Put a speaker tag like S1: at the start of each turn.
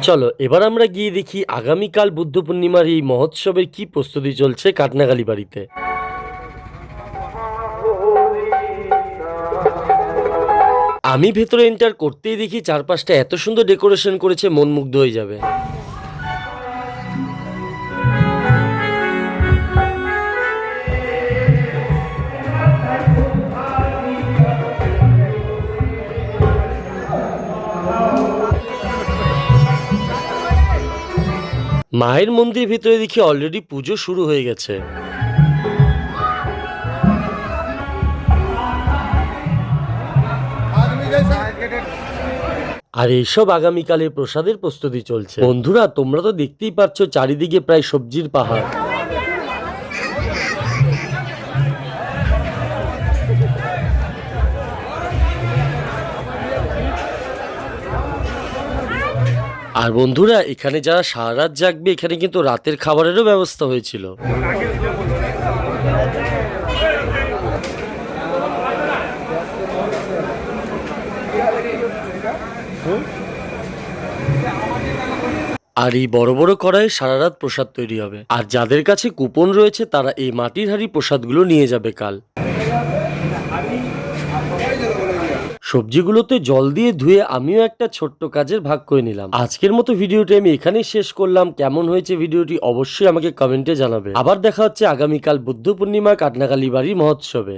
S1: চলো এবার আমরা গিয়ে দেখি আগামীকাল বুদ্ধ পূর্ণিমার এই মহোৎসবের কি প্রস্তুতি চলছে কাটনাগালি বাড়িতে। আমি ভেতরে এন্টার করতেই দেখি চারপাশটা এত সুন্দর ডেকোরেশন করেছে, মন মুগ্ধ হয়ে যাবে। মায়ের মন্দির ভিতরে দেখি অলরেডি পুজো শুরু হয়ে গেছে। আর এইসব আগামীকালের প্রসাদের প্রস্তুতি চলছে। বন্ধুরা তোমরা তো দেখতেই পাচ্ছ চারিদিকে প্রায় সবজির পাহাড়। আর বন্ধুরা এখানে যারা সারা রাত জাগবে এখানে কিন্তু রাতের খাবারেরও ব্যবস্থা হয়েছিল। আর এই বড় বড় কড়াই সারা রাত প্রসাদ তৈরি হবে। আর যাদের কাছে কুপন রয়েছে তারা এই মাটির হাঁড়ি প্রসাদগুলো নিয়ে যাবে কাল। সবজিগুলোতে জল দিয়ে ধুয়ে আমিও একটা ছোট্ট কাজের ভাগ করে নিলাম। আজকের মতো ভিডিওটি আমি এখানেই শেষ করলাম। কেমন হয়েছে ভিডিওটি অবশ্যই আমাকে কমেন্টে জানাবে। আবার দেখা হচ্ছে আগামীকাল বুদ্ধ পূর্ণিমা কাটনাগালি বাড়ির মহোৎসবে।